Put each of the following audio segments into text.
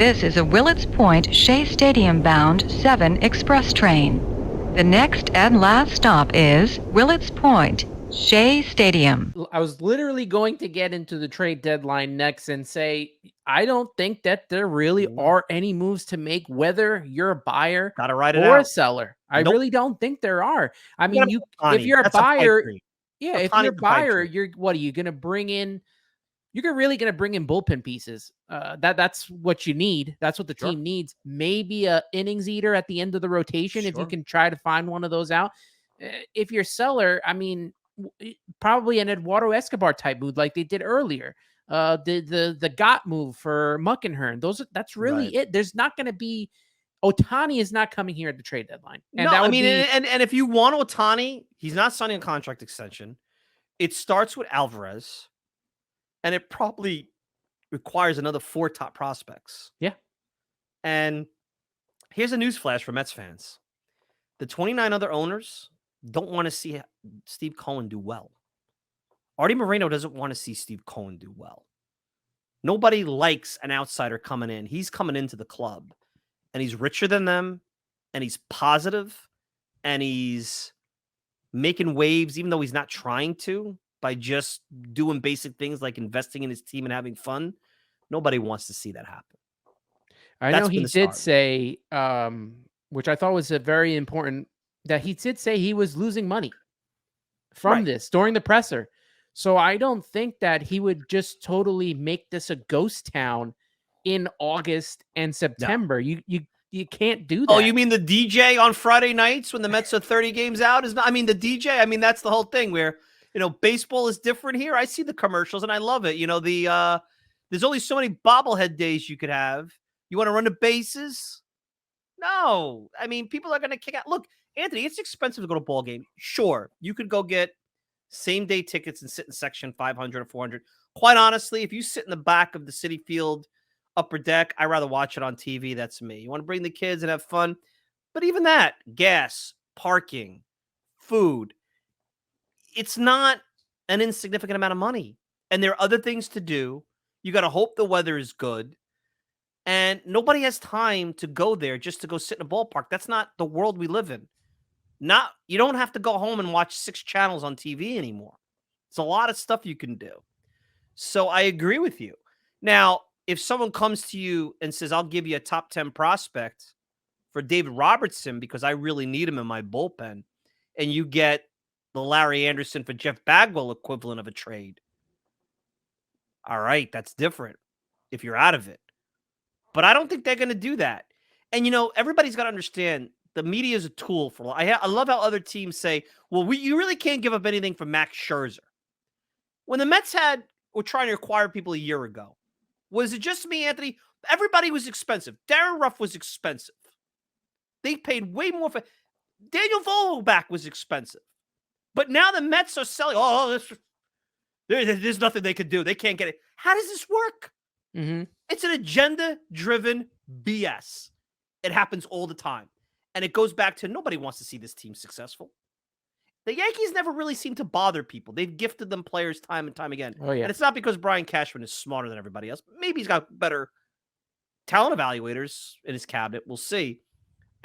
This is a Willets Point Shea Stadium bound 7 express train. The next and last stop is Willets Point Shea Stadium. I was literally going to get into the trade deadline next and say, I don't think that there really are any moves to make, whether you're a buyer Gotta write it or a out. seller. I Nope. really don't think there are. I mean, You if you're a That's a pipe buyer, dream. yeah, if Ohtani's you're a a pipe buyer, dream. what are you going to bring in? You're really going to bring in bullpen pieces. That's what you need. That's what the team needs. Maybe a innings eater at the end of the rotation if you can try to find one of those out. If you're a seller, I mean, probably an Eduardo Escobar type move like they did earlier. The Gott move for Muckenhern. That's really it. There's not going to be Ohtani is not coming here at the trade deadline. And no, that would I mean, be, and if you want Ohtani, he's not signing a contract extension. It starts with Alvarez, and it probably requires another 4 top prospects. Yeah. And here's a newsflash for Mets fans. The 29 other owners don't want to see Steve Cohen do well. Artie Moreno doesn't want to see Steve Cohen do well. Nobody likes an outsider coming in. He's coming into the club, and he's richer than them, and he's positive, and he's making waves, even though he's not trying to, by just doing basic things like investing in his team and having fun. Nobody wants to see that happen. I know he did say, which I thought was a very important, that he did say he was losing money from this during the presser. So I don't think that he would just totally make this a ghost town in August and September. No. You can't do that. Oh, you mean the DJ on Friday nights when the Mets are 30 games out? I mean, the DJ, I mean, that's the whole thing where, baseball is different here. I see the commercials and I love it. There's only so many bobblehead days you could have. You want to run the bases? No. I mean, people are going to kick out. Look, Anthony, it's expensive to go to a ball game. Sure, you could go get same-day tickets and sit in section 500 or 400. Quite honestly, if you sit in the back of the Citi Field upper deck, I'd rather watch it on TV. That's me. You want to bring the kids and have fun? But even that, gas, parking, food, it's not an insignificant amount of money. And there are other things to do. You got to hope the weather is good. And nobody has time to go there just to go sit in a ballpark. That's not the world we live in. You don't have to go home and watch 6 channels on TV anymore. It's a lot of stuff you can do. So I agree with you. Now, if someone comes to you and says, I'll give you a top 10 prospect for David Robertson because I really need him in my bullpen, and you get the Larry Anderson for Jeff Bagwell equivalent of a trade. All right, that's different if you're out of it. But I don't think they're going to do that. And, everybody's got to understand the media is a tool for. I love how other teams say, well, you really can't give up anything for Max Scherzer. When the Mets were trying to acquire people a year ago, was it just me, Anthony? Everybody was expensive. Darren Ruff was expensive. They paid way more for Daniel Vogelbach was expensive. But now the Mets are selling. There's nothing they could do. They can't get it. How does this work? Mm-hmm. It's an agenda-driven BS. It happens all the time. And it goes back to nobody wants to see this team successful. The Yankees never really seem to bother people. They've gifted them players time and time again. Oh, yeah. And it's not because Brian Cashman is smarter than everybody else. Maybe he's got better talent evaluators in his cabinet. We'll see.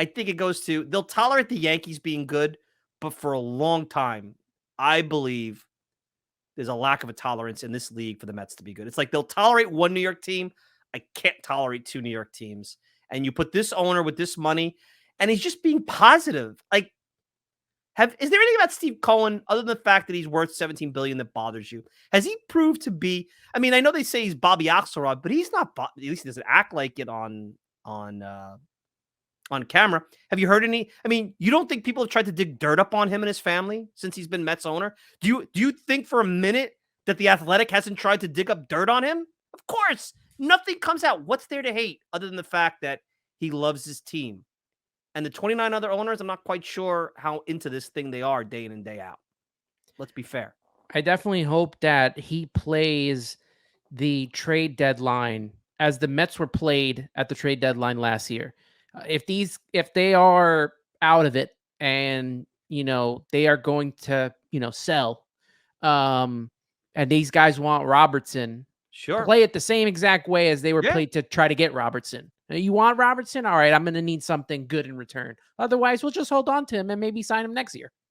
I think it goes to they'll tolerate the Yankees being good, but for a long time, I believe there's a lack of a tolerance in this league for the Mets to be good. It's like they'll tolerate one New York team. I can't tolerate 2 New York teams. And you put this owner with this money, and he's just being positive. Like, is there anything about Steve Cohen other than the fact that he's worth $17 billion that bothers you? Has he proved to be? I mean, I know they say he's Bobby Axelrod, but he's not. At least he doesn't act like it on camera. Have you heard any? I mean, you don't think people have tried to dig dirt up on him and his family since he's been Mets owner? Do you think for a minute that the Athletic hasn't tried to dig up dirt on him? Of course, nothing comes out. What's there to hate other than the fact that he loves his team? And the 29 other owners, I'm not quite sure how into this thing they are day in and day out. Let's be fair. I definitely hope that he plays the trade deadline as the Mets were played at the trade deadline last year. If they are out of it and, they are going to, sell, and these guys want Robertson, Sure. Play it the same exact way as they were Yeah. played to try to get Robertson. You want Robertson? All right, I'm going to need something good in return. Otherwise, we'll just hold on to him and maybe sign him next year.